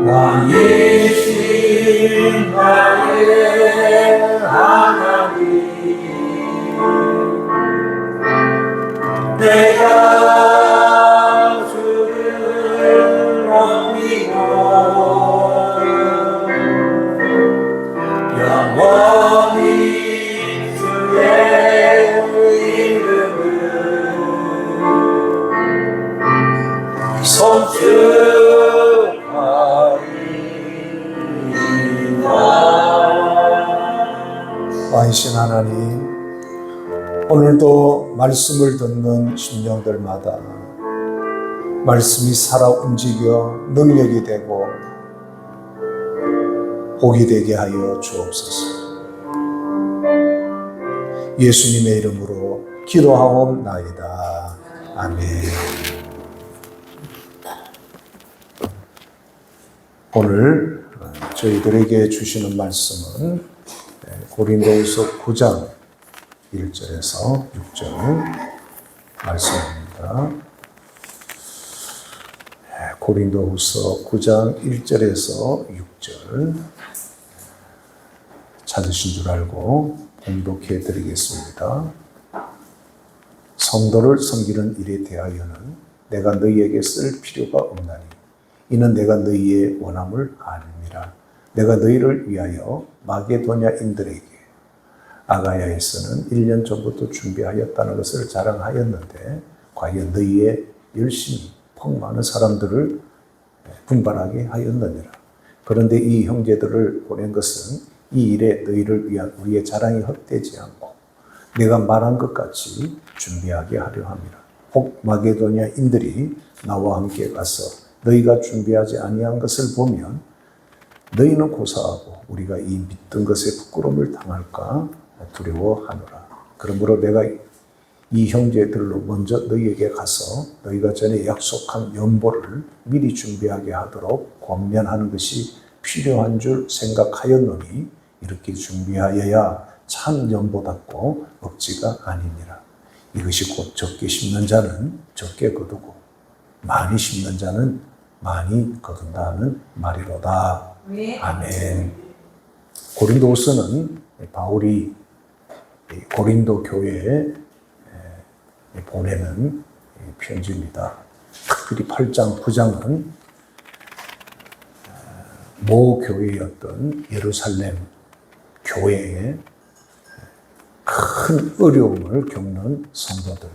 왕이신 나의 하나님, 내가 주를 높이고 영원히 주의 이름을 송축하리이다. 왕이신 하나님, 오늘도 말씀을 듣는 심령들마다 말씀이 살아 움직여 능력이 되고 복이 되게 하여 주옵소서. 예수님의 이름으로 기도하옵나이다. 아멘. 오늘 저희들에게 주시는 말씀은 고린도후서 9장 1절에서 6절 말씀입니다. 고린도후서 9장 1절에서 6절 찾으신 줄 알고 봉독해 드리겠습니다. 성도를 섬기는 일에 대하여는 내가 너희에게 쓸 필요가 없나니 이는 내가 너희의 원함을 아느니라. 내가 너희를 위하여 마게도냐인들에게 아가야에서는 1년 전부터 준비하였다는 것을 자랑하였는데 과연 너희의 열심히 퍽 많은 사람들을 분발하게 하였느니라. 그런데 이 형제들을 보낸 것은 이 일에 너희를 위한 우리의 자랑이 헛되지 않고 내가 말한 것 같이 준비하게 하려 함이라. 혹 마게도냐인들이 나와 함께 가서 너희가 준비하지 아니한 것을 보면 너희는 고사하고 우리가 이 믿던 것에 부끄러움을 당할까 두려워하노라. 그러므로 내가 이 형제들로 먼저 너희에게 가서 너희가 전에 약속한 연보를 미리 준비하게 하도록 권면하는 것이 필요한 줄 생각하였노니 이렇게 준비하여야 참 연보답고 억지가 아니니라. 이것이 곧 적게 심는 자는 적게 거두고 많이 심는 자는 많이 거둔다는 말이로다. 아멘. 고린도후서는 바울이 고린도 교회에 보내는 편지입니다. 특별히 8장, 9장은 모 교회였던 예루살렘 교회에 큰 어려움을 겪는 성도들,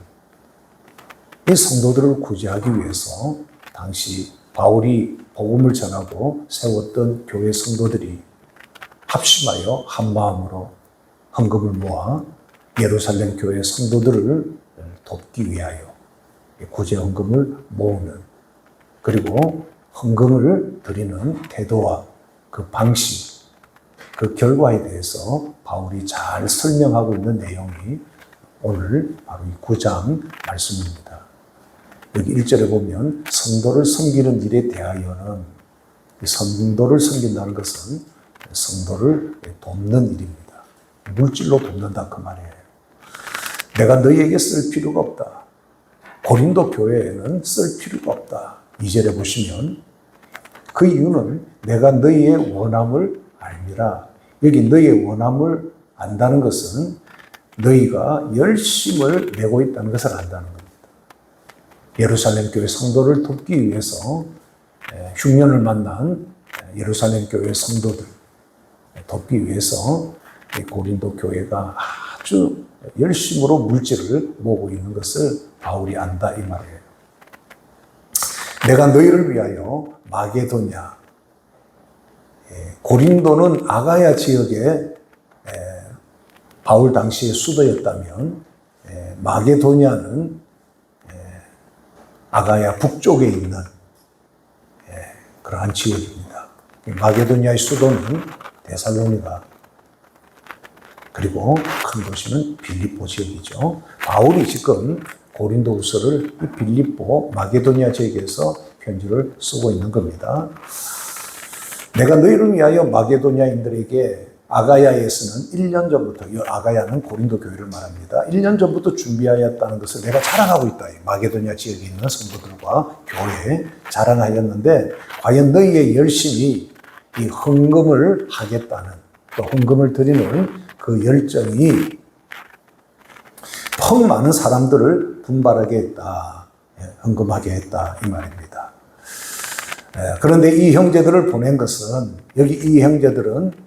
이 성도들을 구제하기 위해서 당시 바울이 복음을 전하고 세웠던 교회 성도들이 합심하여 한 마음으로 헌금을 모아 예루살렘 교회 성도들을 돕기 위하여 구제 헌금을 모으는, 그리고 헌금을 드리는 태도와 그 방식, 그 결과에 대해서 바울이 잘 설명하고 있는 내용이 오늘 바로 이 9장 말씀입니다. 여기 1절에 보면 성도를 섬기는 일에 대하여는, 성도를 섬긴다는 것은 성도를 돕는 일입니다. 물질로 돕는다 그 말이에요. 내가 너희에게 쓸 필요가 없다. 고린도 교회에는 쓸 필요가 없다. 2절에 보시면 그 이유는 내가 너희의 원함을 알미라. 여기 너희의 원함을 안다는 것은 너희가 열심을 내고 있다는 것을 안다는 겁니다. 예루살렘 교회 성도를 돕기 위해서 흉년을 만난 예루살렘 교회 성도들 돕기 위해서 고린도 교회가 아주 열심으로 물질을 모으고 있는 것을 바울이 안다 이 말이에요. 내가 너희를 위하여 마게도냐, 고린도는 아가야 지역에 바울 당시의 수도였다면 마게도냐는 아가야 북쪽에 있는 그러한 지역입니다. 마게도냐의 수도는 데살로니가, 그리고 큰 도시는 빌립보 지역이죠. 바울이 지금 고린도후서를 이 빌립보 마게도냐 지역에서 편지를 쓰고 있는 겁니다. 내가 너희를 위하여 마게도냐인들에게 아가야에서는 1년 전부터, 이 아가야는 고린도 교회를 말합니다. 1년 전부터 준비하였다는 것을 내가 자랑하고 있다. 마게도냐 지역에 있는 성도들과 교회에 자랑하였는데, 과연 너희의 열심히 이 헌금을 하겠다는, 또 헌금을 드리는 그 열정이 펑 많은 사람들을 분발하게 했다. 헌금하게 했다. 이 말입니다. 그런데 이 형제들을 보낸 것은, 여기 이 형제들은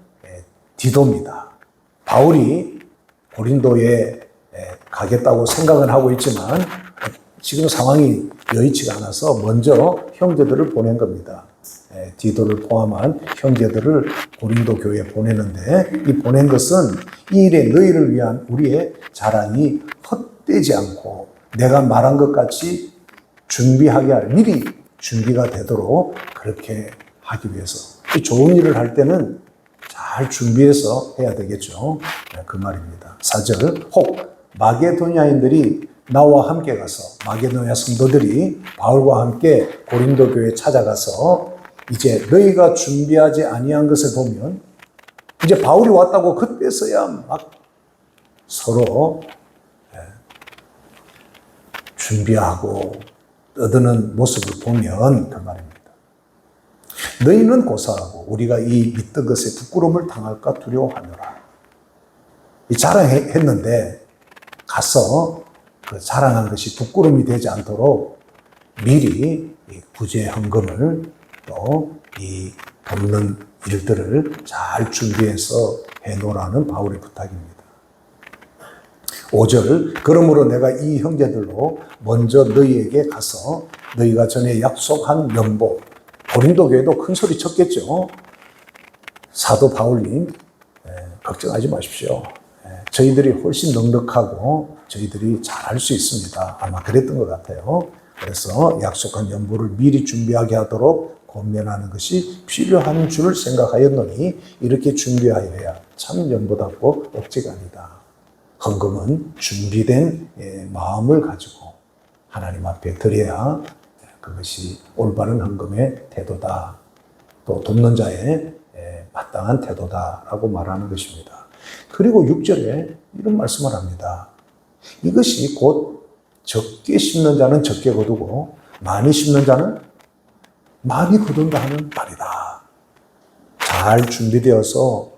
디도입니다. 바울이 고린도에 가겠다고 생각은 하고 있지만 지금 상황이 여의치가 않아서 먼저 형제들을 보낸 겁니다. 디도를 포함한 형제들을 고린도 교회에 보내는데, 이 보낸 것은 이 일에 너희를 위한 우리의 자랑이 헛되지 않고 내가 말한 것 같이 준비하게 할, 미리 준비가 되도록 그렇게 하기 위해서. 이 좋은 일을 할 때는 잘 준비해서 해야 되겠죠. 그 말입니다. 4절, 혹 마게도냐인들이 나와 함께 가서, 마게도냐 성도들이 바울과 함께 고린도 교회에 찾아가서 이제 너희가 준비하지 아니한 것을 보면, 이제 바울이 왔다고 그때서야 막 서로 준비하고 떠드는 모습을 보면 그 말입니다. 너희는 고사하고 우리가 이 믿던 것에 부끄러움을 당할까 두려워하노라. 이 자랑했는데 가서 그 자랑한 것이 부끄러움이 되지 않도록 미리 구제 헌금을 또 이 돕는 일들을 잘 준비해서 해놓으라는 바울의 부탁입니다. 5절, 그러므로 내가 이 형제들로 먼저 너희에게 가서 너희가 전에 약속한 명복, 고린도 교회도 큰 소리 쳤겠죠. 사도 바울님, 걱정하지 마십시오. 저희들이 훨씬 넉넉하고 저희들이 잘할 수 있습니다. 아마 그랬던 것 같아요. 그래서 약속한 연보를 미리 준비하게 하도록 권면하는 것이 필요한 줄 생각하였노니 이렇게 준비하여야 참 연보답고 억지가 아니다. 헌금은 준비된 마음을 가지고 하나님 앞에 드려야 그것이 올바른 헌금의 태도다. 또 돕는 자의 마땅한 태도다라고 말하는 것입니다. 그리고 6절에 이런 말씀을 합니다. 이것이 곧 적게 심는 자는 적게 거두고 많이 심는 자는 많이 거둔다 하는 말이다. 잘 준비되어서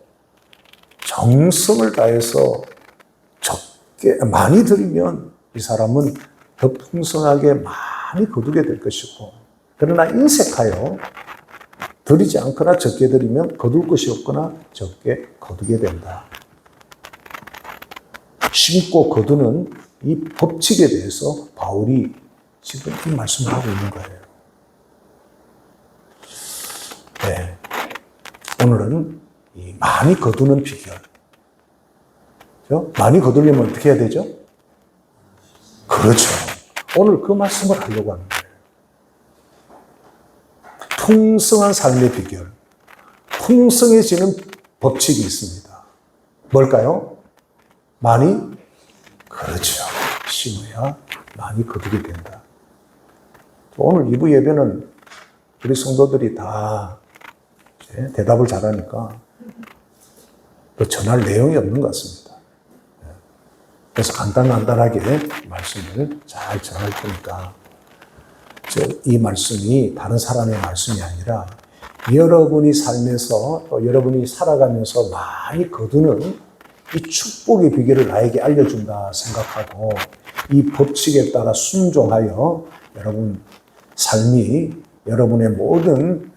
정성을 다해서 많이 드리면 이 사람은 더 풍성하게 많이 거두게 될 것이고, 그러나 인색하여 드리지 않거나 적게 드리면 거둘 것이 없거나 적게 거두게 된다. 심고 거두는 이 법칙에 대해서 바울이 지금 이 말씀을 하고 있는 거예요. 네. 오늘은 이 많이 거두는 비결. 많이 거두려면 어떻게 해야 되죠? 그렇죠. 오늘 그 말씀을 하려고 하는 거예요. 풍성한 삶의 비결. 풍성해지는 법칙이 있습니다. 뭘까요? 많이? 그렇죠. 심어야 많이 거두게 된다. 오늘 2부 예배는 우리 성도들이 다 대답을 잘하니까 또 전할 내용이 없는 것 같습니다. 그래서 간단하게 말씀을 잘 전할 테니까 이 말씀이 다른 사람의 말씀이 아니라 여러분이 살면서 또 여러분이 살아가면서 많이 거두는 이 축복의 비결을 나에게 알려준다 생각하고 이 법칙에 따라 순종하여 여러분 삶이 여러분의 모든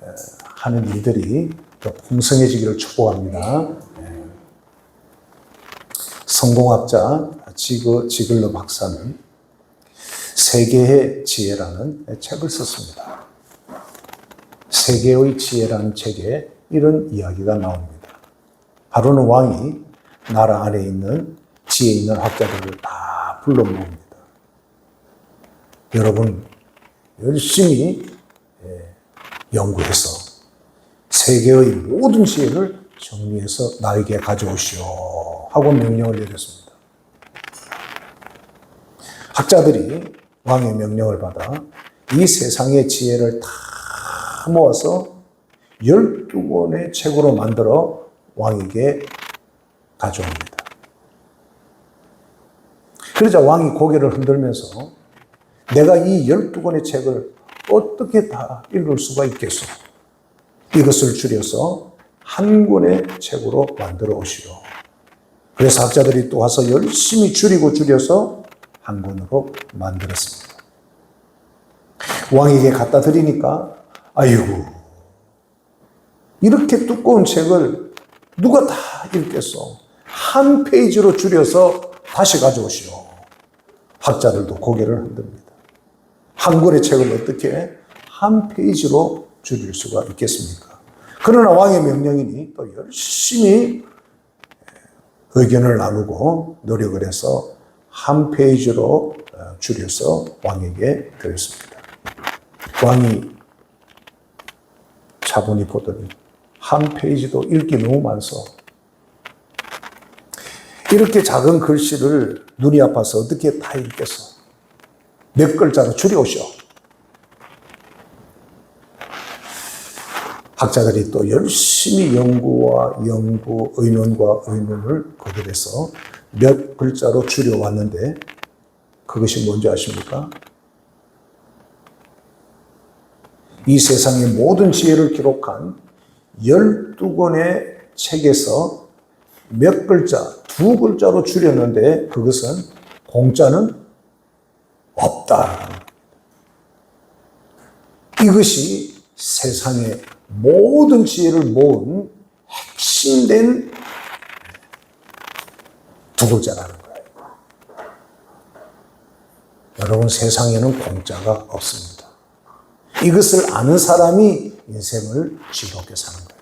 하는 일들이 더 풍성해지기를 축복합니다. 성공학자 지글러 박사는 세계의 지혜라는 책을 썼습니다. 세계의 지혜라는 책에 이런 이야기가 나옵니다. 하루는 왕이 나라 안에 있는 지혜 있는 학자들을 다 불러 모읍니다. 여러분 열심히 연구해서 세계의 모든 지혜를 정리해서 나에게 가져오시오 하고 명령을 내렸습니다. 학자들이 왕의 명령을 받아 이 세상의 지혜를 다 모아서 12권의 책으로 만들어 왕에게 가져옵니다. 그러자 왕이 고개를 흔들면서 내가 이 12권의 책을 어떻게 다 읽을 수가 있겠소? 이것을 줄여서 한 권의 책으로 만들어 오시오. 그래서 학자들이 또 와서 열심히 줄여서 한 권으로 만들었습니다. 왕에게 갖다 드리니까 아이고, 이렇게 두꺼운 책을 누가 다 읽겠어? 한 페이지로 줄여서 다시 가져오시오. 학자들도 고개를 흔듭니다. 한 권의 책을 어떻게 한 페이지로 줄일 수가 있겠습니까? 그러나 왕의 명령이니 또 열심히 의견을 나누고 노력을 해서 한 페이지로 줄여서 왕에게 드렸습니다. 왕이 차분히 보더니 한 페이지도 읽기 너무 많소. 이렇게 작은 글씨를 눈이 아파서 어떻게 다 읽겠어? 몇 글자로 줄여오시오. 학자들이 또 열심히 의논과 의논을 거듭해서 몇 글자로 줄여왔는데 그것이 뭔지 아십니까? 이 세상의 모든 지혜를 기록한 12권의 책에서 몇 글자, 2글자로 줄였는데 그것은 공짜는 없다. 이것이 세상의 모든 지혜를 모은 핵심된 2글자라는 거예요. 여러분, 세상에는 공짜가 없습니다. 이것을 아는 사람이 인생을 즐겁게 사는 거예요.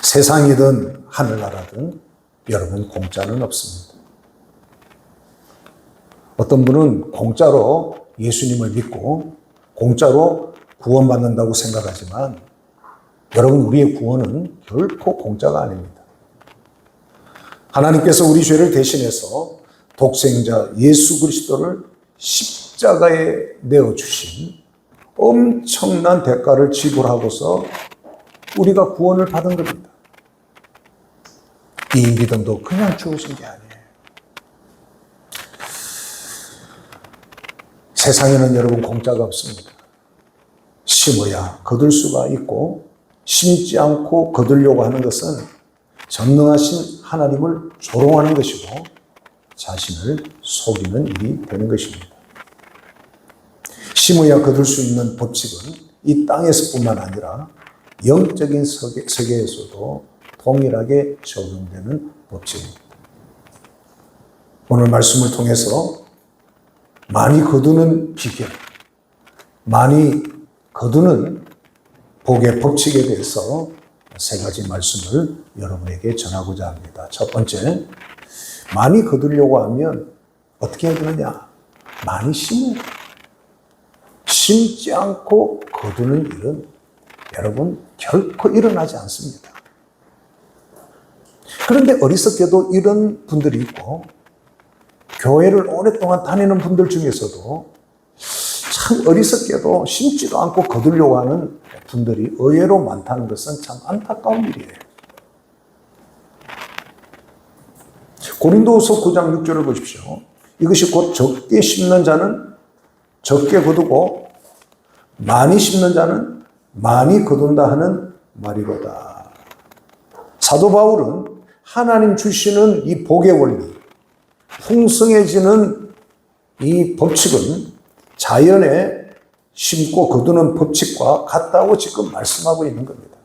세상이든 하늘나라든 여러분 공짜는 없습니다. 어떤 분은 공짜로 예수님을 믿고 공짜로 구원받는다고 생각하지만 여러분, 우리의 구원은 결코 공짜가 아닙니다. 하나님께서 우리 죄를 대신해서 독생자 예수 그리스도를 십자가에 내어주신 엄청난 대가를 지불하고서 우리가 구원을 받은 겁니다. 이 믿음도 그냥 주어진 게 아니에요. 세상에는 여러분 공짜가 없습니다. 심어야 거둘 수가 있고 심지 않고 거두려고 하는 것은 전능하신 하나님을 조롱하는 것이고 자신을 속이는 일이 되는 것입니다. 심어야 거둘 수 있는 법칙은 이 땅에서뿐만 아니라 영적인 세계에서도 동일하게 적용되는 법칙입니다. 오늘 말씀을 통해서 많이 거두는 비결, 많이 거두는 복의 법칙에 대해서 3가지 말씀을 여러분에게 전하고자 합니다. 첫 번째, 많이 거두려고 하면 어떻게 해야 되느냐? 많이 심어야 돼요. 심지 않고 거두는 일은 여러분 결코 일어나지 않습니다. 그런데 어리석게도 이런 분들이 있고 교회를 오랫동안 다니는 분들 중에서도 참 어리석게도 심지도 않고 거두려고 하는 분들이 의외로 많다는 것은 참 안타까운 일이에요. 고린도후서 9장 6절을 보십시오. 이것이 곧 적게 심는 자는 적게 거두고 많이 심는 자는 많이 거둔다 하는 말이로다. 사도 바울은 하나님 주시는 이 복의 원리, 풍성해지는 이 법칙은 자연에 심고 거두는 법칙과 같다고 지금 말씀하고 있는 겁니다.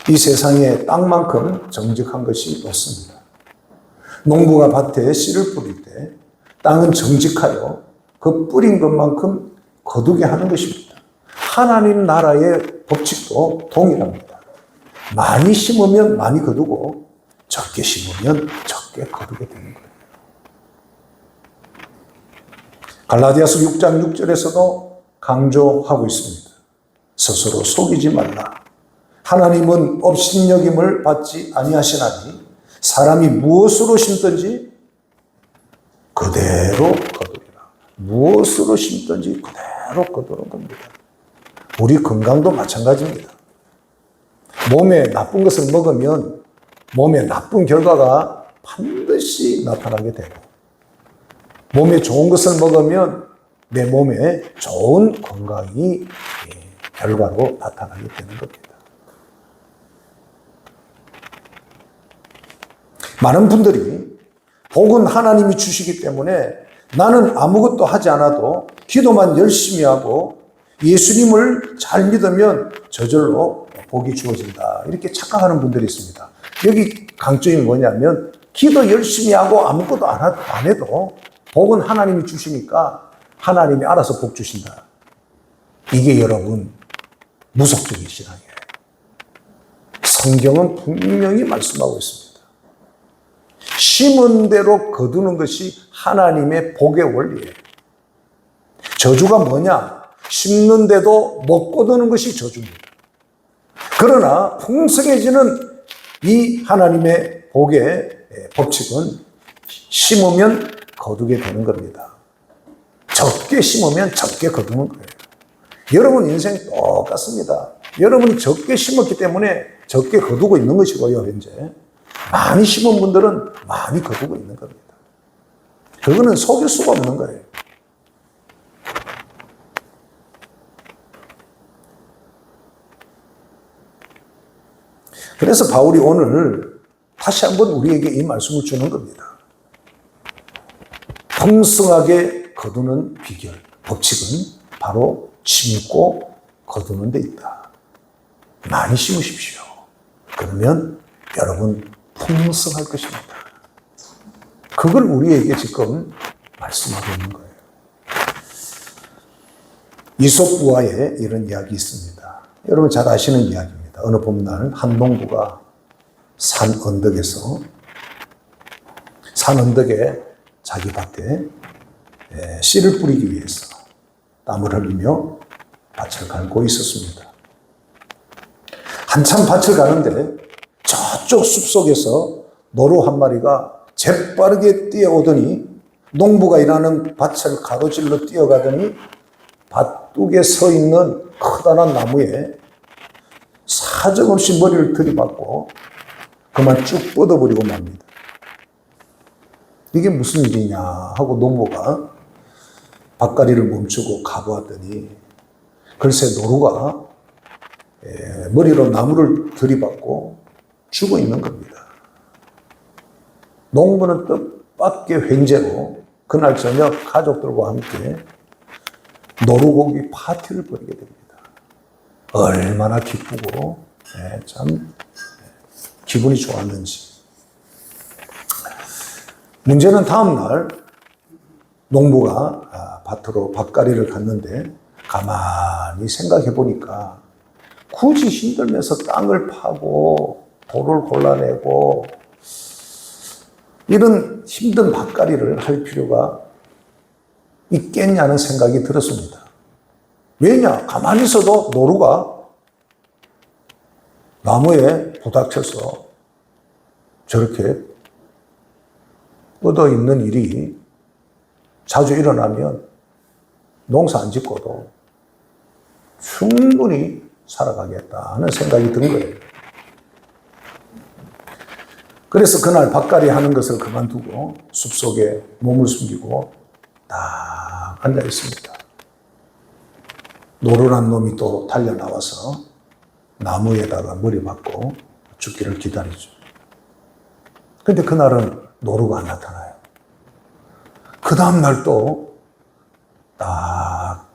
이 세상에 땅만큼 정직한 것이 없습니다. 농부가 밭에 씨를 뿌릴 때 땅은 정직하여 그 뿌린 것만큼 거두게 하는 것입니다. 하나님 나라의 법칙도 동일합니다. 많이 심으면 많이 거두고 적게 심으면 적게 거두게 되는 거예요. 갈라디아서 6장 6절에서도 강조하고 있습니다. 스스로 속이지 말라. 하나님은 업신여김을 받지 아니하시나니 사람이 무엇으로 심든지 그대로 거두리라. 무엇으로 심든지 그대로 바로 거두는 겁니다. 우리 건강도 마찬가지입니다. 몸에 나쁜 것을 먹으면 몸에 나쁜 결과가 반드시 나타나게 되고, 몸에 좋은 것을 먹으면 내 몸에 좋은 건강이 결과로 나타나게 되는 겁니다. 많은 분들이 복은 하나님이 주시기 때문에 나는 아무것도 하지 않아도 기도만 열심히 하고 예수님을 잘 믿으면 저절로 복이 주어진다, 이렇게 착각하는 분들이 있습니다. 여기 강점이 뭐냐면 기도 열심히 하고 아무것도 안 해도 복은 하나님이 주시니까 하나님이 알아서 복 주신다. 이게 여러분 무속적인 신앙이에요. 성경은 분명히 말씀하고 있습니다. 심은 대로 거두는 것이 하나님의 복의 원리예요. 저주가 뭐냐? 심는데도 못 거두는 것이 저주입니다. 그러나 풍성해지는 이 하나님의 복의 법칙은 심으면 거두게 되는 겁니다. 적게 심으면 적게 거두는 거예요. 여러분 인생 똑같습니다. 여러분이 적게 심었기 때문에 적게 거두고 있는 것이고요, 현재. 많이 심은 분들은 많이 거두고 있는 겁니다. 그거는 속일 수가 없는 거예요. 그래서 바울이 오늘 다시 한번 우리에게 이 말씀을 주는 겁니다. 풍성하게 거두는 비결, 법칙은 바로 심고 거두는 데 있다. 많이 심으십시오. 그러면 여러분 풍성할 것입니다. 그걸 우리에게 지금 말씀하고 있는 거예요. 이솝부화에 이런 이야기 있습니다. 여러분 잘 아시는 이야기입니다. 어느 봄날 한 농부가 산 언덕에 자기 밭에 씨를 뿌리기 위해서 땀을 흘리며 밭을 갈고 있었습니다. 한참 밭을 가는데 저쪽 숲속에서 노루 한 마리가 재빠르게 뛰어오더니 농부가 일하는 밭을 가로질러 뛰어가더니 밭둑에 서 있는 커다란 나무에 사정없이 머리를 들이받고 그만 쭉 뻗어버리고 맙니다. 이게 무슨 일이냐 하고 농부가 밭가리를 멈추고 가보았더니 글쎄 노루가 머리로 나무를 들이받고 죽어 있는 겁니다. 농부는 뜻밖의 횡재로 그날 저녁 가족들과 함께 노루고기 파티를 벌이게 됩니다. 얼마나 기쁘고 참 기분이 좋았는지. 문제는 다음날 농부가 밭으로 밭가리를 갔는데 가만히 생각해 보니까 굳이 힘들면서 땅을 파고 돌을 골라내고 이런 힘든 밭가리를 할 필요가 있겠냐는 생각이 들었습니다. 왜냐? 가만히 있어도 노루가 나무에 부닥쳐서 저렇게 뻗어 있는 일이 자주 일어나면 농사 안 짓고도 충분히 살아가겠다는 생각이 든 거예요. 그래서 그날 밭갈이 하는 것을 그만두고 숲속에 몸을 숨기고 딱 앉아 있습니다. 노루란 놈이 또 달려나와서 나무에다가 머리 박고 죽기를 기다리죠. 근데 그날은 노루가 안 나타나요. 그 다음날 또 딱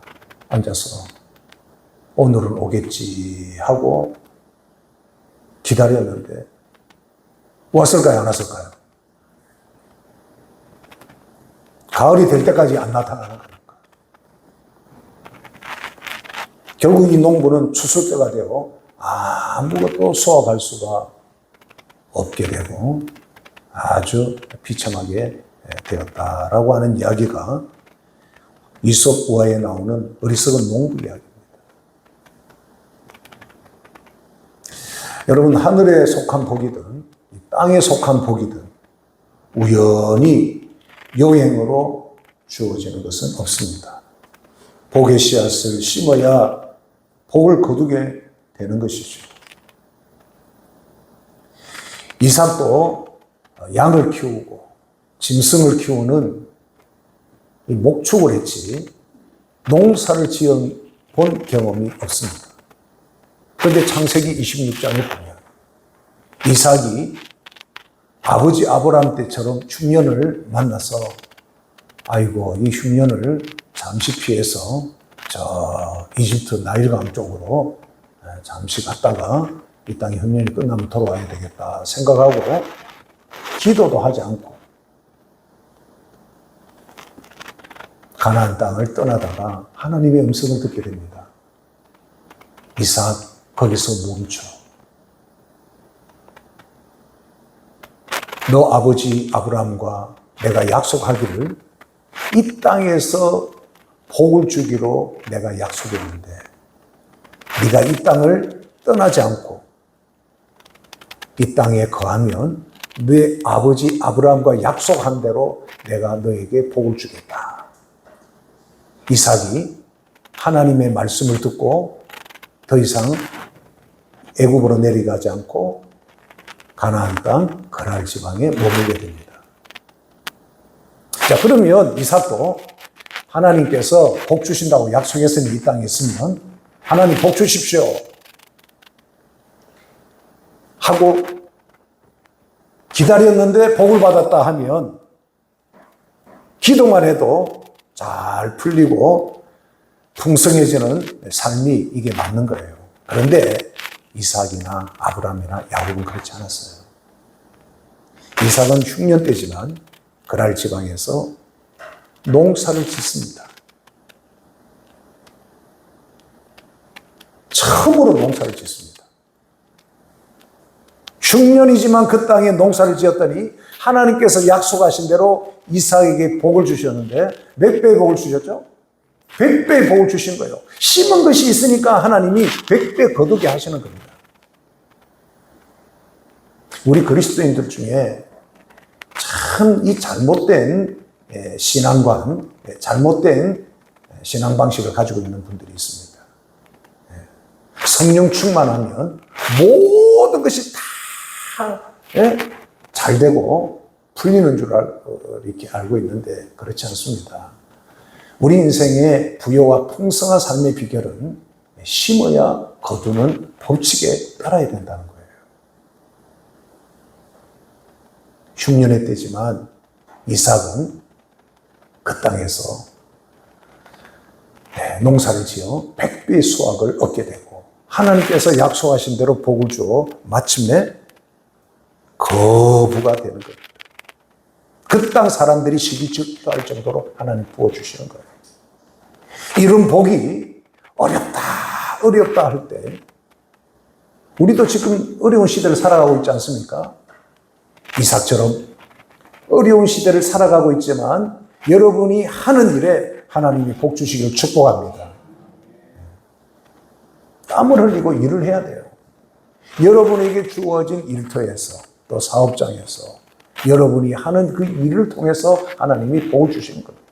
앉아서 오늘은 오겠지 하고 기다렸는데 왔을까요? 안 왔을까요? 가을이 될 때까지 안 나타나는 거니까. 결국 이 농부는 추수 때가 되고 아무것도 수확할 수가 없게 되고 아주 비참하게 되었다라고 하는 이야기가 이솝우화에 나오는 어리석은 농부 이야기입니다. 여러분, 하늘에 속한 복이든 땅에 속한 복이든 우연히 여행으로 주어지는 것은 없습니다. 복의 씨앗을 심어야 복을 거두게 되는 것이죠. 이삭도 양을 키우고 짐승을 키우는 이 목축을 했지 농사를 지어본 경험이 없습니다. 그런데 창세기 26장에 보면 이삭이 아버지 아브라함 때처럼 흉년을 만나서 아이고 이 흉년을 잠시 피해서 저 이집트 나일강 쪽으로 잠시 갔다가 이 땅의 흉년이 끝나면 돌아와야 되겠다 생각하고 기도도 하지 않고 가나안 땅을 떠나다가 하나님의 음성을 듣게 됩니다. 이삭 거기서 멈춰. 너 아버지 아브라함과 내가 약속하기를 이 땅에서 복을 주기로 내가 약속했는데 네가 이 땅을 떠나지 않고 이 땅에 거하면 네 아버지 아브라함과 약속한 대로 내가 너에게 복을 주겠다. 이삭이 하나님의 말씀을 듣고 더 이상 애굽으로 내려가지 않고 가나안 땅 그랄 지방에 머물게 됩니다. 자, 그러면 이삭도 하나님께서 복 주신다고 약속했으니 이 땅에 있으면 하나님 복 주십시오 하고 기다렸는데 복을 받았다 하면 기도만 해도 잘 풀리고 풍성해지는 삶이 이게 맞는 거예요. 그런데 이삭이나 아브라함이나 야곱은 그렇지 않았어요. 이삭은 흉년 때지만 그랄 지방에서 농사를 짓습니다. 처음으로 농사를 짓습니다. 흉년이지만 그 땅에 농사를 지었더니 하나님께서 약속하신 대로 이삭에게 복을 주셨는데 몇 배의 복을 주셨죠? 100배의 복을 주신 거예요. 심은 것이 있으니까 하나님이 100배 거두게 하시는 겁니다. 우리 그리스도인들 중에 참 이 잘못된 신앙관, 잘못된 신앙 방식을 가지고 있는 분들이 있습니다. 성령 충만하면 모든 것이 다 잘 되고 풀리는 줄 이렇게 알고 있는데 그렇지 않습니다. 우리 인생의 부요와 풍성한 삶의 비결은 심어야 거두는 법칙에 따라야 된다는 거예요. 흉년의 때지만 이삭은 그 땅에서 농사를 지어 100배의 수확을 얻게 되고 하나님께서 약속하신 대로 복을 주어 마침내 거부가 되는 겁니다. 그 땅 사람들이 시기 질투할 정도로 하나님 부어주시는 거예요. 이런 복이 어렵다 할 때 우리도 지금 어려운 시대를 살아가고 있지 않습니까? 이삭처럼 어려운 시대를 살아가고 있지만 여러분이 하는 일에 하나님이 복 주시기를 축복합니다. 땀을 흘리고 일을 해야 돼요. 여러분에게 주어진 일터에서 또 사업장에서 여러분이 하는 그 일을 통해서 하나님이 복을 주시는 겁니다.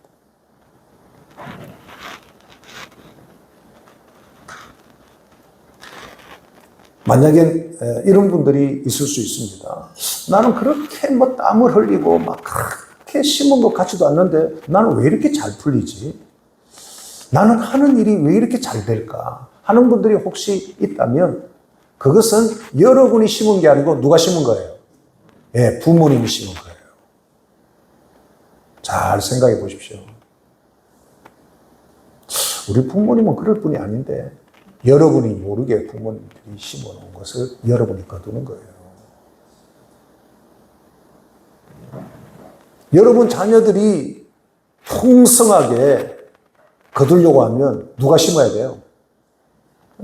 만약에 이런 분들이 있을 수 있습니다. 나는 그렇게 땀을 흘리고 막 그렇게 심은 것 같지도 않는데 나는 왜 이렇게 잘 풀리지? 나는 하는 일이 왜 이렇게 잘 될까? 하는 분들이 혹시 있다면 그것은 여러분이 심은 게 아니고 누가 심은 거예요? 부모님이 심은 거예요. 잘 생각해 보십시오. 우리 부모님은 그럴 분이 아닌데 여러분이 모르게 부모님들이 심어놓은 것을 여러분이 거두는 거예요. 여러분 자녀들이 풍성하게 거두려고 하면 누가 심어야 돼요?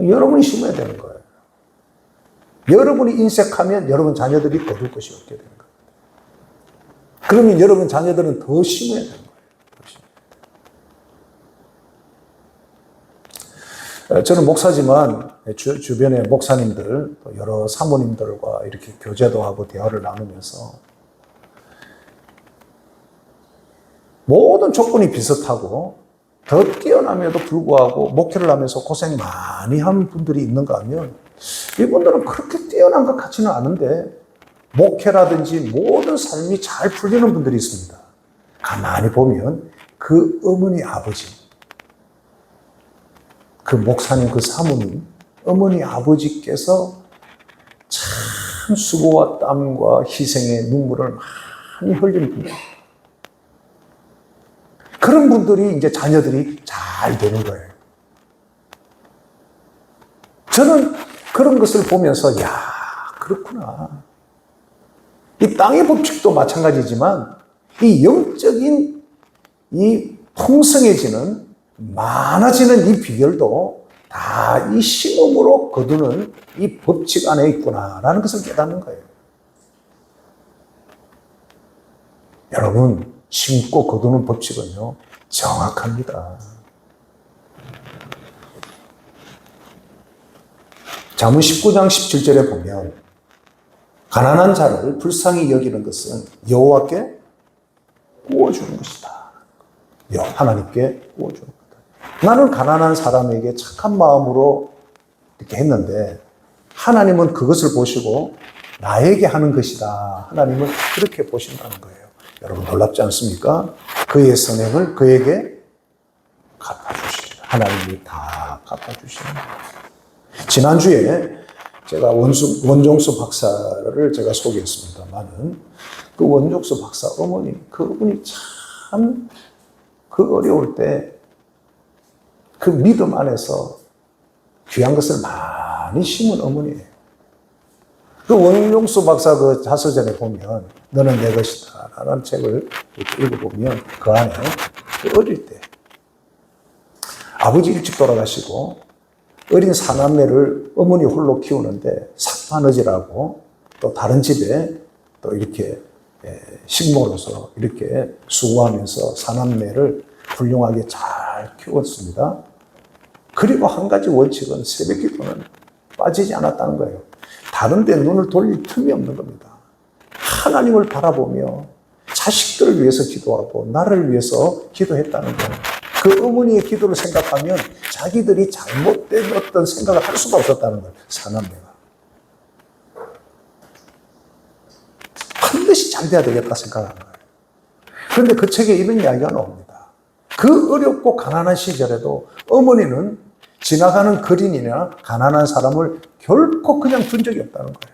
여러분이 심어야 되는 거예요. 여러분이 인색하면 여러분 자녀들이 거둘 것이 없게 되는 거예요. 그러면 여러분 자녀들은 더 심어야 되는 거예요. 저는 목사지만 주변의 목사님들, 여러 사모님들과 이렇게 교제도 하고 대화를 나누면서 모든 조건이 비슷하고 더 뛰어남에도 불구하고 목회를 하면서 고생 많이 한 분들이 있는가 하면 이분들은 그렇게 뛰어난 것 같지는 않은데 목회라든지 모든 삶이 잘 풀리는 분들이 있습니다. 가만히 보면 그 어머니 아버지, 그 목사님, 그 사모님, 어머니 아버지께서 참 수고와 땀과 희생의 눈물을 많이 흘린 분들. 그런 분들이 이제 자녀들이 잘 되는 거예요. 저는 그런 것을 보면서, 야, 그렇구나. 이 땅의 법칙도 마찬가지지만, 이 영적인 이 풍성해지는, 많아지는 이 비결도 다 이 심음으로 거두는 이 법칙 안에 있구나라는 것을 깨닫는 거예요. 여러분, 심고 거두는 법칙은요, 정확합니다. 잠언 19장 17절에 보면 가난한 자를 불쌍히 여기는 것은 여호와께 구워주는 것이다. 하나님께 구워주는 것이다. 나는 가난한 사람에게 착한 마음으로 이렇게 했는데 하나님은 그것을 보시고 나에게 하는 것이다. 하나님은 그렇게 보신다는 거예요. 여러분 놀랍지 않습니까? 그의 선행을 그에게 갚아주시리라. 하나님이 다 갚아주시는 거예요. 지난주에 제가 원종수 박사를 제가 소개했습니다만은 그 원종수 박사 어머니, 그분이 참 그 어려울 때 그 믿음 안에서 귀한 것을 많이 심은 어머니예요. 그 원종수 박사 그 자서전에 보면 너는 내 것이다 라는 책을 이렇게 읽어보면 그 안에 그 어릴 때 아버지 일찍 돌아가시고 어린 사남매를 어머니 홀로 키우는데 삭바느지라고 또 다른 집에 또 이렇게 식모로서 이렇게 수고하면서 사남매를 훌륭하게 잘 키웠습니다. 그리고 한 가지 원칙은 새벽 기도는 빠지지 않았다는 거예요. 다른 데 눈을 돌릴 틈이 없는 겁니다. 하나님을 바라보며 자식들을 위해서 기도하고 나를 위해서 기도했다는 거예요. 그 어머니의 기도를 생각하면 자기들이 잘못된 어떤 생각을 할 수가 없었다는 거예요. 사남매가. 반드시 잘 돼야 되겠다 생각하는 거예요. 그런데 그 책에 이런 이야기가 나옵니다. 그 어렵고 가난한 시절에도 어머니는 지나가는 거린이나 가난한 사람을 결코 그냥 둔 적이 없다는 거예요.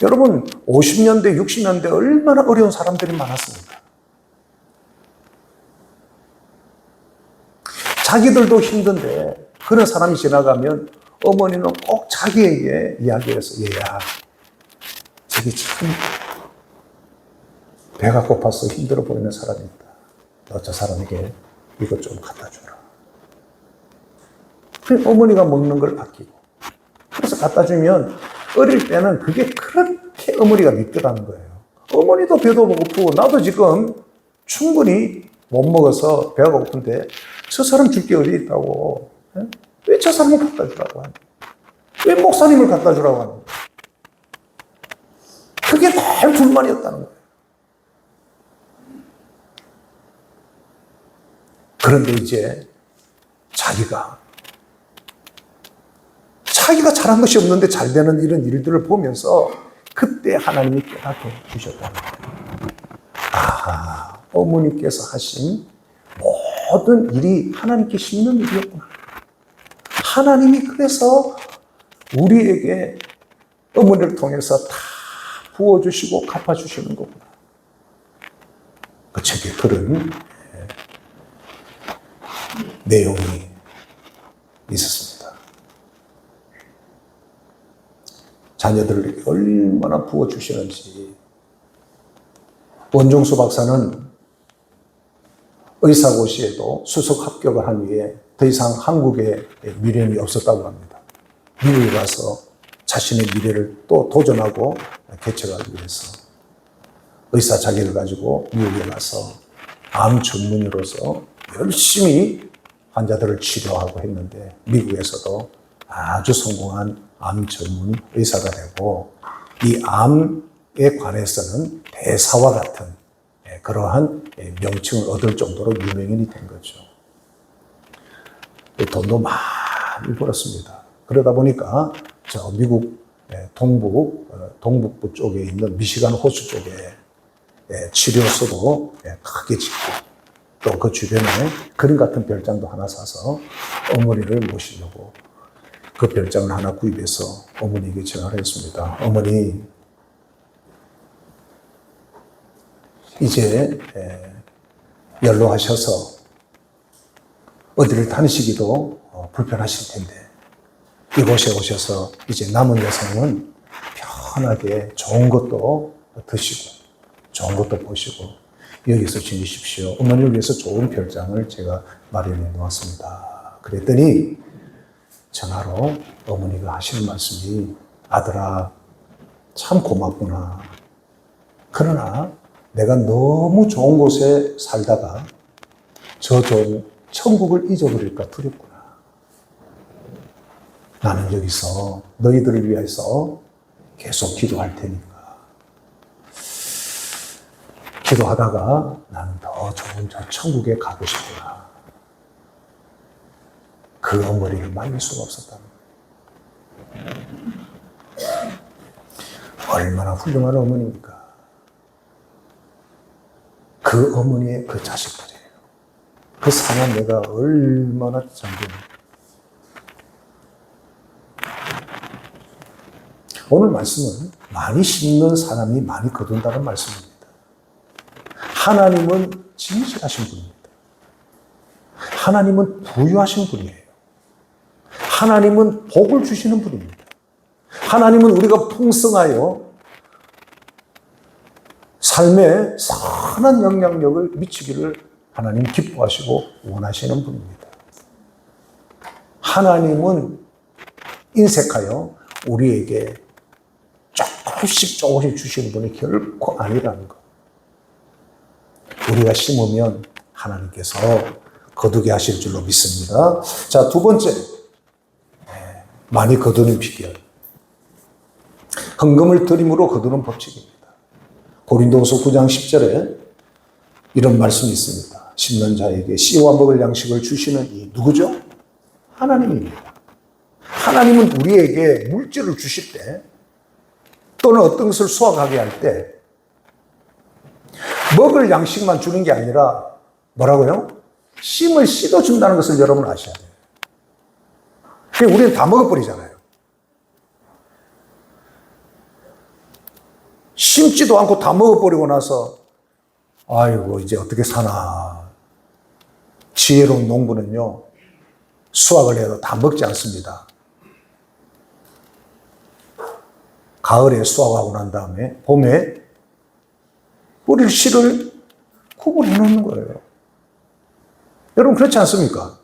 여러분 50년대, 60년대 얼마나 어려운 사람들이 많았습니까? 자기들도 힘든데 그런 사람이 지나가면 어머니는 꼭 자기에게 이야기해서 얘야, 저기 참 배가 고파서 힘들어 보이는 사람이 있다. 너 저 사람에게 이것 좀 갖다 주라. 그래서 어머니가 먹는 걸 아끼고 그래서 갖다 주면 어릴 때는 그게 그렇게 어머니가 믿더라는 거예요. 어머니도 배도 고프고 나도 지금 충분히 못 먹어서 배가 고픈데 저 사람 줄 게 어디 있다고. 왜 저 사람을 갖다 주라고 하니? 왜 목사님을 갖다 주라고 하니? 그게 늘 불만이었다는 거예요. 그런데 이제 자기가 잘한 것이 없는데 잘 되는 이런 일들을 보면서 그때 하나님이 깨닫게 주셨다는 거예요. 아하, 어머니께서 하신 모든 일이 하나님께 심는 일이었구나. 하나님이 그래서 우리에게 어머니를 통해서 다 부어주시고 갚아주시는 거구나. 그 책에 그런 내용이 있었습니다. 자녀들에게 얼마나 부어주시는지. 원종수 박사는 의사고시에도 수석 합격을 한 후에 더 이상 한국에 미련이 없었다고 합니다. 미국에 가서 자신의 미래를 또 도전하고 개척하기 위해서 의사 자격을 가지고 미국에 가서 암 전문의로서 열심히 환자들을 치료하고 했는데 미국에서도 아주 성공한 암 전문 의사가 되고 이 암에 관해서는 대사와 같은 그러한 명칭을 얻을 정도로 유명인이 된 거죠. 돈도 많이 벌었습니다. 그러다 보니까 저 미국 동북부 쪽에 있는 미시간 호수 쪽에 치료소도 크게 짓고 또 그 주변에 그림 같은 별장도 하나 사서 어머니를 모시려고 그 별장을 하나 구입해서 어머니에게 전화를 했습니다. 어머니, 이제 연로하셔서 어디를 다니시기도 불편하실 텐데 이곳에 오셔서 이제 남은 여생은 편하게 좋은 것도 드시고 좋은 것도 보시고 여기서 지내십시오. 어머니를 위해서 좋은 별장을 제가 마련해 놓았습니다. 그랬더니 전화로 어머니가 하시는 말씀이 아들아 참 고맙구나. 그러나 내가 너무 좋은 곳에 살다가 저 좋은 천국을 잊어버릴까 두렵구나. 나는 여기서 너희들을 위해서 계속 기도할 테니까. 기도하다가 나는 더 좋은 저 천국에 가고 싶구나. 그 어머니를 말릴 수가 없었답니다. 얼마나 훌륭한 어머니입니까? 그 어머니의 그 자식들이에요. 그 상한 내가 얼마나 잠깁니까? 오늘 말씀은 많이 심는 사람이 많이 거둔다는 말씀입니다. 하나님은 진실하신 분입니다. 하나님은 부유하신 분이에요. 하나님은 복을 주시는 분입니다. 하나님은 우리가 풍성하여 삶에 선한 영향력을 미치기를 하나님 기뻐하시고 원하시는 분입니다. 하나님은 인색하여 우리에게 조금씩 주시는 분이 결코 아니라는 것. 우리가 심으면 하나님께서 거두게 하실 줄로 믿습니다. 자, 두 번째, 많이 거두는 비결. 헌금을 드림으로 거두는 법칙입니다. 고린도후서 9장 10절에 이런 말씀이 있습니다. 심는 자에게 씨와 먹을 양식을 주시는 이 누구죠? 하나님입니다. 하나님은 우리에게 물질을 주실 때 또는 어떤 것을 수확하게 할 때 먹을 양식만 주는 게 아니라 뭐라고요? 심을 씻어준다는 것을 여러분 아셔야 돼요. 그냥 우리는 다 먹어버리잖아요. 심지도 않고 다 먹어버리고 나서 아이고 이제 어떻게 사나. 지혜로운 농부는요 수확을 해도 다 먹지 않습니다. 가을에 수확하고 난 다음에 봄에 뿌릴 씨를 구분해 놓는 거예요. 여러분 그렇지 않습니까?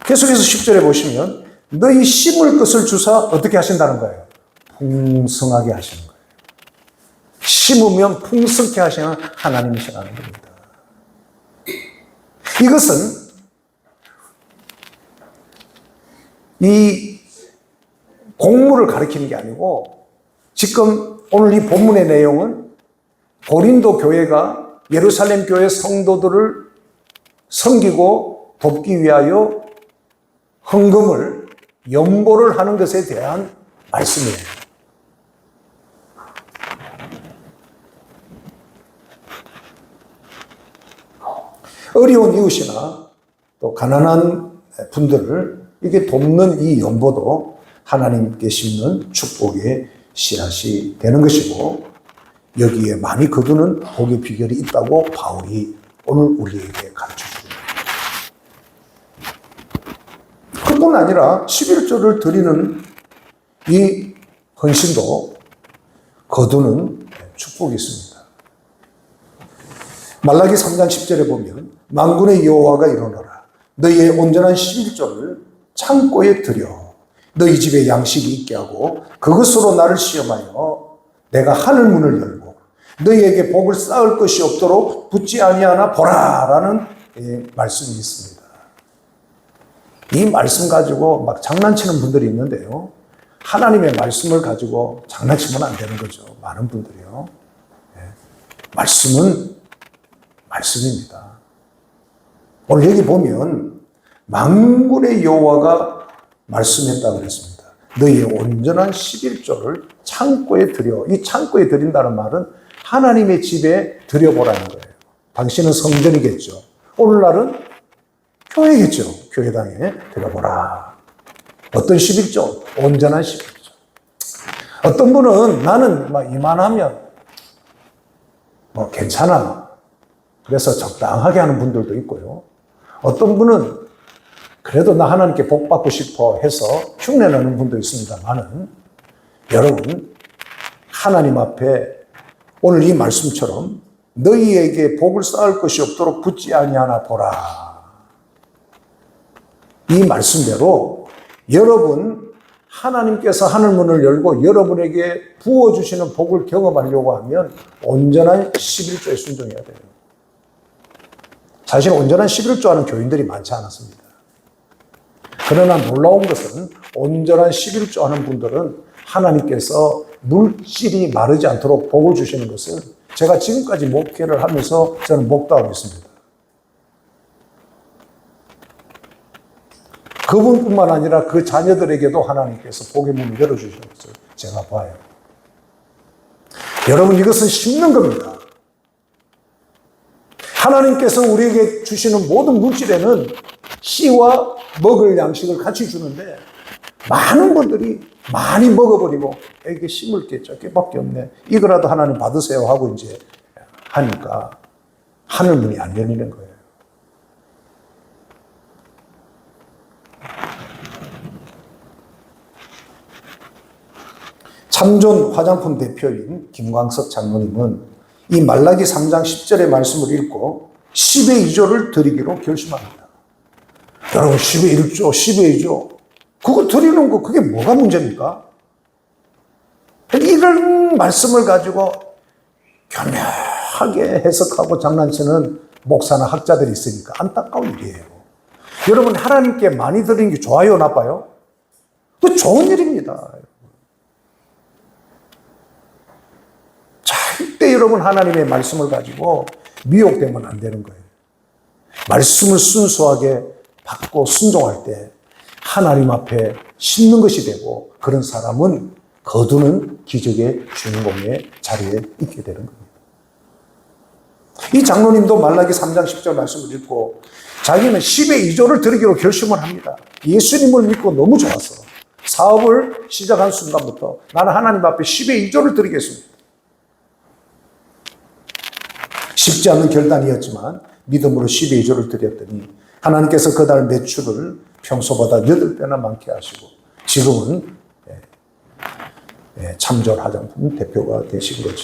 계속해서 10절에 보시면 너희 심을 것을 주사 어떻게 하신다는 거예요? 풍성하게 하시는 거예요. 심으면 풍성케 하시는 하나님이시라는 겁니다. 이것은 이 공물을 가리키는 게 아니고 지금 오늘 이 본문의 내용은 고린도 교회가 예루살렘 교회 성도들을 섬기고 돕기 위하여 헌금을 연보를 하는 것에 대한 말씀이에요. 어려운 이웃이나 또 가난한 분들을 이렇게 돕는 이 연보도 하나님께 심는 축복의 씨앗이 되는 것이고 여기에 많이 거두는 복의 비결이 있다고 바울이 오늘 우리에게 가르쳐 줍니다. 그뿐 아니라 11조를 드리는 이 헌신도 거두는 축복이 있습니다. 말라기 3장 10절에 보면 만군의 여호와가 이르노라 너희의 온전한 11조를 창고에 들여 너희 집에 양식이 있게 하고 그것으로 나를 시험하여 내가 하늘 문을 열고 너희에게 복을 쌓을 것이 없도록 붙지 아니하나 보라라는 말씀이 있습니다. 이 말씀 가지고 막 장난치는 분들이 있는데요. 하나님의 말씀을 가지고 장난치면 안 되는 거죠. 많은 분들이요. 말씀은 말씀입니다. 오늘 여기 보면 만군의 여호와가 말씀했다고 그랬습니다. 너희의 온전한 11조를 창고에 드려. 이 창고에 드린다는 말은 하나님의 집에 드려보라는 거예요. 당신은 성전이겠죠. 오늘날은 교회겠죠. 교회당에 드려보라. 어떤 11조? 온전한 11조. 어떤 분은 나는 이만하면 괜찮아. 그래서 적당하게 하는 분들도 있고요. 어떤 분은 그래도 나 하나님께 복 받고 싶어 해서 흉내내는 분도 있습니다만은 여러분, 하나님 앞에 오늘 이 말씀처럼 너희에게 복을 쌓을 것이 없도록 붙지 아니하나 보라. 이 말씀대로 여러분, 하나님께서 하늘문을 열고 여러분에게 부어주시는 복을 경험하려고 하면 온전한 11조에 순종해야 돼요. 사실 온전한 11조 하는 교인들이 많지 않았습니다. 그러나 놀라운 것은 온전한 11조 하는 분들은 하나님께서 물질이 마르지 않도록 복을 주시는 것을 제가 지금까지 목회를 하면서 저는 목도하고 있습니다. 그분뿐만 아니라 그 자녀들에게도 하나님께서 복의 문을 열어주시는 것을 제가 봐요. 여러분, 이것은 심는 겁니다. 하나님께서 우리에게 주시는 모든 물질에는 씨와 먹을 양식을 같이 주는데 많은 분들이 많이 먹어버리고 이게 심을 게 저게밖에 없네. 이거라도 하나님 받으세요 하고 이제 하니까 하늘문이 안 열리는 거예요. 참존 화장품 대표인 김광석 장로님은 이 말라기 3장 10절의 말씀을 읽고 10의 2조를 드리기로 결심합니다. 여러분, 10의 1조, 10의 2조 그거 드리는 거 그게 뭐가 문제입니까? 이런 말씀을 가지고 교묘하게 해석하고 장난치는 목사나 학자들이 있으니까 안타까운 일이에요. 여러분, 하나님께 많이 드리는 게 좋아요, 나빠요? 그 좋은 일입니다. 절대 여러분 하나님의 말씀을 가지고 미혹되면 안 되는 거예요. 말씀을 순수하게 받고 순종할 때 하나님 앞에 심는 것이 되고 그런 사람은 거두는 기적의 주인공의 자리에 있게 되는 겁니다. 이 장로님도 말라기 3장 10절 말씀을 읽고 자기는 10의 2조를 드리기로 결심을 합니다. 예수님을 믿고 너무 좋아서 사업을 시작한 순간부터 나는 하나님 앞에 10의 2조를 드리겠습니다. 쉽지 않은 결단이었지만 믿음으로 10의 2조를 드렸더니 하나님께서 그달 매출을 평소보다 8배나 많게 하시고 지금은 참존 화장품 대표가 되신 거죠.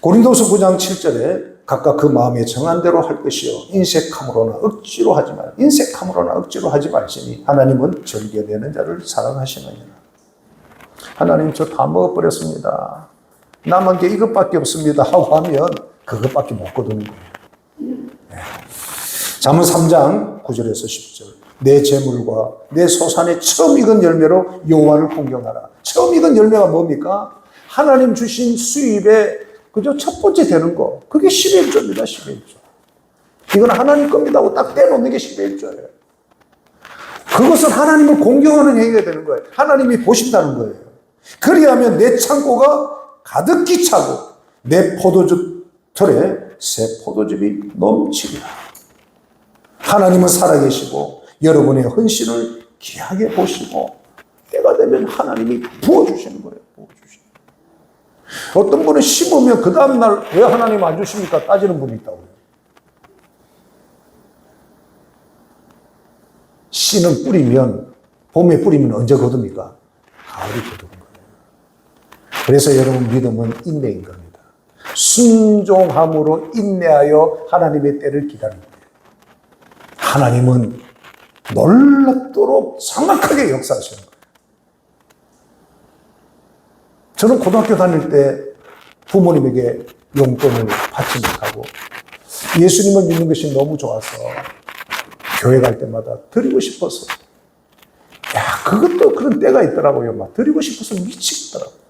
고린도서 9장 7절에 각각 그 마음에 정한 대로 할 것이요 인색함으로나 억지로 하지 말. 인색함으로나 억지로 하지 말지니 하나님은 즐겨내는 자를 사랑하시느니라. 하나님, 저 다 먹어버렸습니다. 남은 게 이것밖에 없습니다 하고 하면 그것밖에 못 거두는 거예요. 잠언 3장 9절에서 10절. 내 재물과 내 소산의 처음 익은 열매로 여호와를 공경하라. 처음 익은 열매가 뭡니까? 하나님 주신 수입의 그저 첫 번째 되는 거. 그게 10의 1조입니다. 10의 1조. 이건 하나님 겁니다 하고 딱 떼놓는 게 10의 1조예요. 그것은 하나님을 공경하는 행위가 되는 거예요. 하나님이 보신다는 거예요. 그리하면 내 창고가 가득히 차고 내 포도주 털에 새 포도즙이 넘치리라. 하나님은 살아계시고 여러분의 헌신을 귀하게 보시고 때가 되면 하나님이 부어주시는 거예요. 부어주시는 거예요. 어떤 분은 심으면 그 다음날 왜 하나님 안 주십니까? 따지는 분이 있다고요. 씨는 뿌리면 봄에 뿌리면 언제 거둡니까? 가을이 거두는 거예요. 그래서 여러분, 믿음은 인내인 겁니다. 순종함으로 인내하여 하나님의 때를 기다립니다. 하나님은 놀랍도록 정확하게 역사하시는 거예요. 저는 고등학교 다닐 때 부모님에게 용돈을 받지 못하고 예수님을 믿는 것이 너무 좋아서 교회 갈 때마다 드리고 싶어서, 그것도 그런 때가 있더라고요. 막 드리고 싶어서 미치겠더라고요.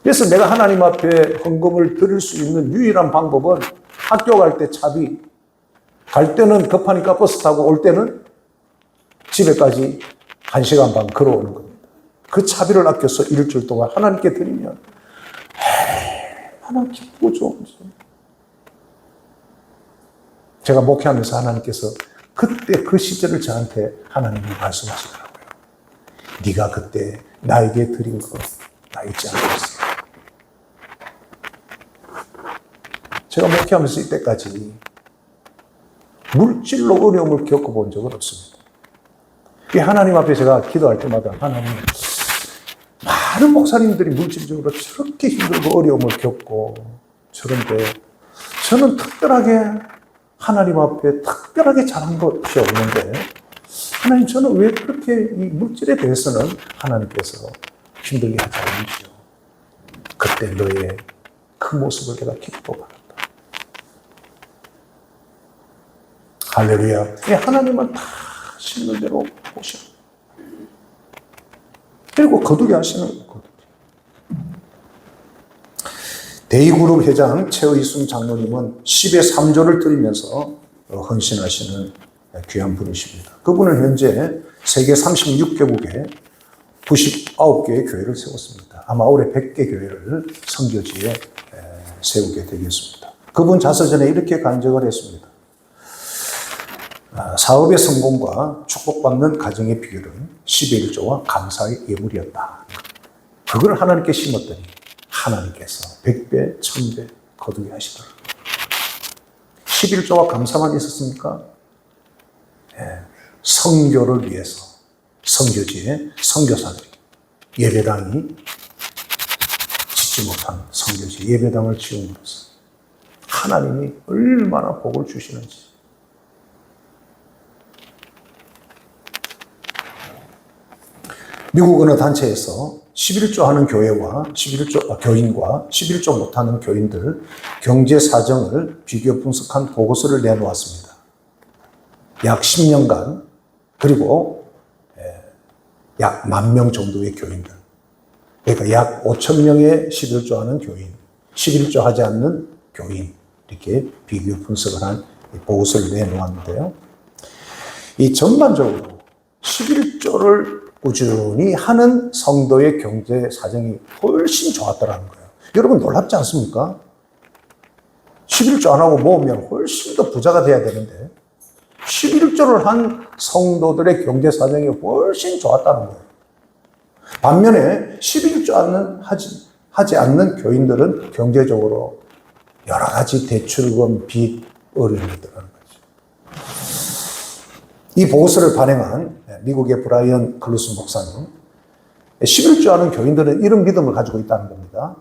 그래서 내가 하나님 앞에 헌금을 드릴 수 있는 유일한 방법은 학교 갈 때 차비, 갈 때는 급하니까 버스 타고 올 때는 집에까지 1시간 반 걸어오는 겁니다. 그 차비를 아껴서 일주일 동안 하나님께 드리면 얼마나 기쁘고 좋은지. 제가 목회하면서 하나님께서 그때 그 시절을 저한테 하나님이 말씀하시더라고요. 네가 그때 나에게 드린 거 나 잊지 않겠어. 제가 목회하면서 이때까지 물질로 어려움을 겪어본 적은 없습니다. 하나님 앞에 제가 기도할 때마다 하나님, 많은 목사님들이 물질적으로 저렇게 힘들고 어려움을 겪고 저런데 저는 특별하게 하나님 앞에 특별하게 잘한 것이 없는데 하나님, 저는 왜 그렇게 이 물질에 대해서는 하나님께서 힘들게 하지 않으시오. 그때 너의 그 모습을 내가 기뻐받았다. 할렐루야. 하나님은 다 하시는 대로 보셔. 그리고 거두게 하시는 거예요. 대의그룹 회장 최의순 장로님은 10의 3조를 드리면서 헌신하시는 귀한 분이십니다. 그분은 현재 세계 36개국에 99개의 교회를 세웠습니다. 아마 올해 100개 교회를 선교지에 세우게 되겠습니다. 그분 자서전에 이렇게 간증을 했습니다. 사업의 성공과 축복받는 가정의 비결은 10의 1조와 감사의 예물이었다. 그걸 하나님께 심었더니 하나님께서 100배, 1000배 거두게 하시더라고요. 11조와 감사만 있었습니까? 선교를 위해서 선교지에 선교사들이 예배당이 짓지 못한 선교지 예배당을 지음으로써 하나님이 얼마나 복을 주시는지. 미국 어느 단체에서 11조 하는 교회와 11조 교인과 11조 못하는 교인들 경제 사정을 비교 분석한 보고서를 내놓았습니다. 약 10년간 그리고 약 10,000명 정도의 교인들, 그러니까 약 5,000명의 11조 하는 교인, 11조 하지 않는 교인, 이렇게 비교 분석을 한 보고서를 내놓았는데요. 이 전반적으로 11조를 꾸준히 하는 성도의 경제 사정이 훨씬 좋았다는 거예요. 여러분 놀랍지 않습니까? 11조 안 하고 모으면 훨씬 더 부자가 돼야 되는데 11조를 한 성도들의 경제 사정이 훨씬 좋았다는 거예요. 반면에 11조 하지 않는 교인들은 경제적으로 여러 가지 대출금, 빚, 어려움이 들어가는 거죠. 이 보고서를 발행한 미국의 브라이언 클루스 목사님, 11조 하는 교인들은 이런 믿음을 가지고 있다는 겁니다.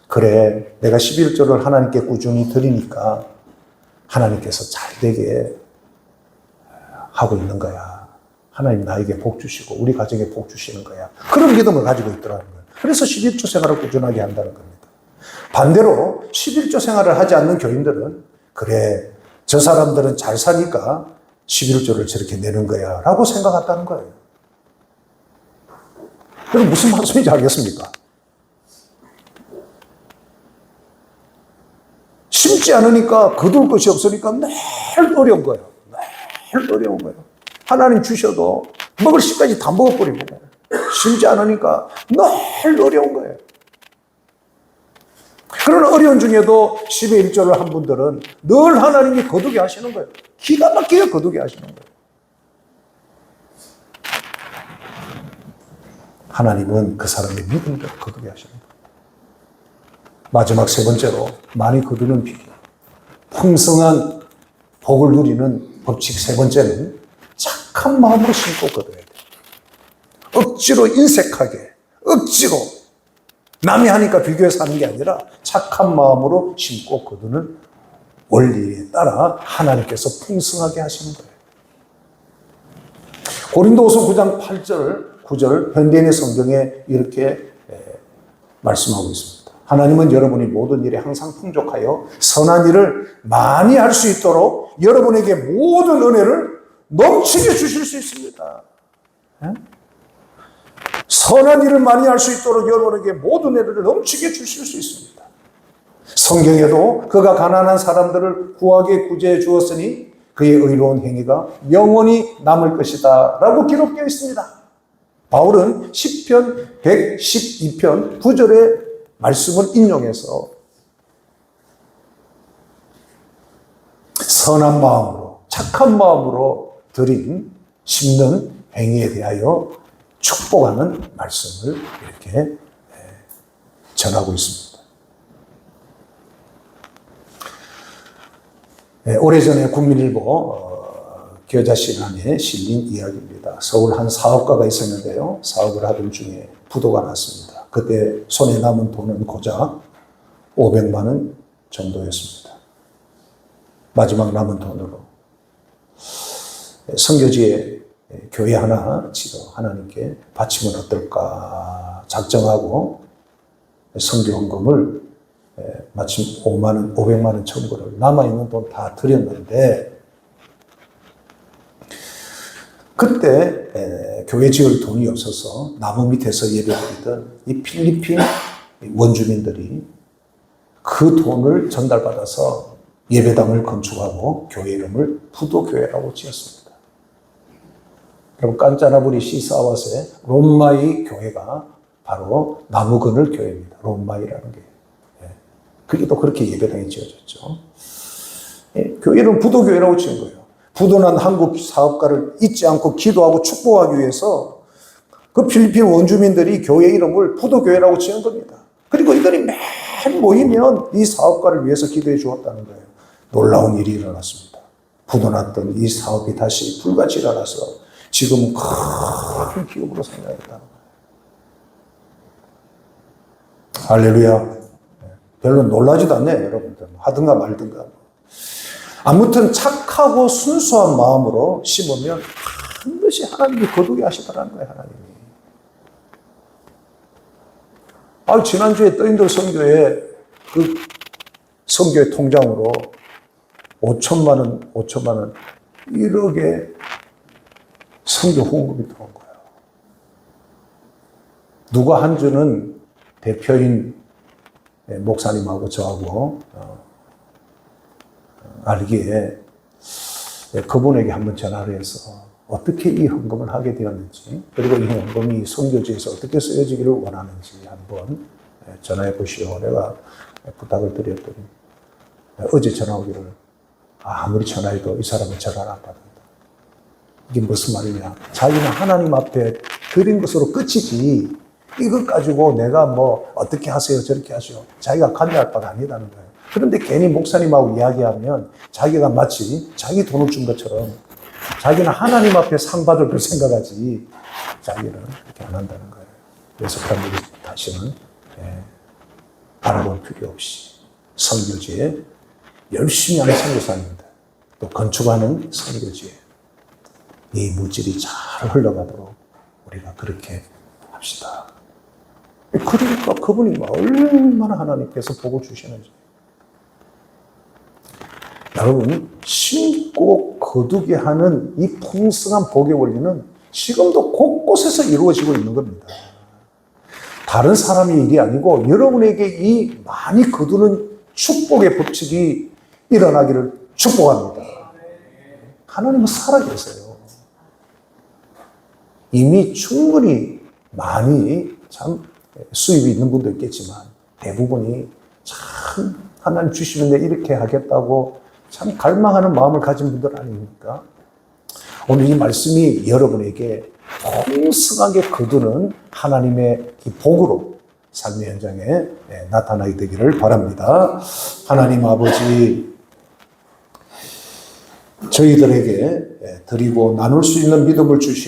그래, 내가 11조를 하나님께 꾸준히 드리니까 하나님께서 잘 되게 하고 있는 거야. 하나님 나에게 복 주시고 우리 가정에 복 주시는 거야. 그런 믿음을 가지고 있더라는 거예요. 그래서 11조 생활을 꾸준하게 한다는 겁니다. 반대로 11조 생활을 하지 않는 교인들은 그래, 저 사람들은 잘 사니까 11조를 저렇게 내는 거야 라고 생각한다는 거예요. 그럼 무슨 말씀인지 알겠습니까? 심지 않으니까 거둘 것이 없으니까 늘 어려운 거예요. 늘 어려운 거예요. 하나님 주셔도 먹을 시까지 다 먹어버리고 심지 않으니까 늘 어려운 거예요. 그런 어려운 중에도 10의 1조를 한 분들은 늘 하나님이 거두게 하시는 거예요. 기가 막히게 거두게 하시는 거예요. 하나님은 그 사람의 믿음대로 거두게 하시는 거예요. 마지막 세 번째로 많이 거두는 비결, 풍성한 복을 누리는 법칙 세 번째는 착한 마음으로 심고 거둬야 돼요. 억지로 인색하게, 억지로 남이 하니까 비교해서 하는 게 아니라 착한 마음으로 심고 거두는 원리에 따라 하나님께서 풍성하게 하시는 거예요. 고린도후서 9장 8절, 9절 현대인의 성경에 이렇게 말씀하고 있습니다. 하나님은 여러분이 모든 일에 항상 풍족하여 선한 일을 많이 할 수 있도록 여러분에게 모든 은혜를 넘치게 주실 수 있습니다. 선한 일을 많이 할 수 있도록 여러분에게 모든 애들을 넘치게 주실 수 있습니다. 성경에도 그가 가난한 사람들을 후하게 구제해 주었으니 그의 의로운 행위가 영원히 남을 것이다 라고 기록되어 있습니다. 바울은 시편 112편 9절의 말씀을 인용해서 선한 마음으로 착한 마음으로 드린 심는 행위에 대하여 축복하는 말씀을 이렇게 전하고 있습니다. 오래전에 국민일보 겨자신안에 실린 이야기입니다. 서울 한 사업가가 있었는데요. 사업을 하던 중에 부도가 났습니다. 그때 손에 남은 돈은 고작 500만 원 정도였습니다. 마지막 남은 돈으로 선교지에 교회 하나 지어 하나님께 바치면 어떨까 작정하고 선교 헌금을 마침 500만 원 청구를 남아있는 돈 다 드렸는데 그때 교회 지을 돈이 없어서 나무 밑에서 예배드리던 이 필리핀 원주민들이 그 돈을 전달받아서 예배당을 건축하고 교회 이름을 부도교회라고 지었습니다. 여러분 깐짜나부리 시사와스의 롬마이 교회가 바로 나무 그늘 교회입니다. 롬마이라는 게. 그게 또 그렇게 예배당이 지어졌죠. 교회 이름 부도교회라고 지은 거예요. 부도난 한국 사업가를 잊지 않고 기도하고 축복하기 위해서 그 필리핀 원주민들이 교회 이름을 부도교회라고 지은 겁니다. 그리고 이들이 매일 모이면 이 사업가를 위해서 기도해 주었다는 거예요. 놀라운 일이 일어났습니다. 부도났던 이 사업이 다시 불같이 일어나서 지금은 큰 기업으로 성장했다는 거예요. 할렐루야. 별로 놀라지도 않네요, 여러분들. 하든가 말든가. 아무튼 착하고 순수한 마음으로 심으면 반드시 하나님이 거두게 하시더라는 거예요, 하나님이. 지난주에 떠인들 선교회 그 선교회 통장으로 5천만 원, 1억의 선교 후원금이 들어온 거예요. 누가 한 주는 대표인 목사님하고 저하고 알기에 그분에게 한번 전화를 해서 어떻게 이 헌금을 하게 되었는지 그리고 이 헌금이 선교지에서 어떻게 쓰여지기를 원하는지 한번 전화해 보시오. 내가 부탁을 드렸더니 어제 전화 오기를 아무리 전화해도 이 사람은 전화를 안 받는다. 이게 무슨 말이냐. 자기는 하나님 앞에 드린 것으로 끝이지 이것 가지고 내가 뭐 어떻게 하세요 저렇게 하시오. 자기가 관여할 바가 아니다는 거예요. 그런데 괜히 목사님하고 이야기하면 자기가 마치 자기 돈을 준 것처럼 자기는 하나님 앞에 상 받을 걸 생각하지 자기는 그렇게 안 한다는 거예요. 그래서 사람들이 다시는 알아볼 필요 없이 선교지에 열심히 하는 선교사님들 또 건축하는 선교지에 이 물질이 잘 흘러가도록 우리가 그렇게 합시다. 그러니까 그분이 얼마나 하나님께서 복을 주시는지. 여러분, 심고 거두게 하는 이 풍성한 복의 원리는 지금도 곳곳에서 이루어지고 있는 겁니다. 다른 사람의 일이 아니고 여러분에게 이 많이 거두는 축복의 법칙이 일어나기를 축복합니다. 하나님은 살아계세요. 이미 충분히 많이 참 수입이 있는 분도 있겠지만 대부분이 참 하나님 주시는데 이렇게 하겠다고 참 갈망하는 마음을 가진 분들 아닙니까? 오늘 이 말씀이 여러분에게 풍성하게 거두는 하나님의 이 복으로 삶의 현장에 나타나게 되기를 바랍니다. 하나님 아버지, 저희들에게 드리고 나눌 수 있는 믿음을 주시니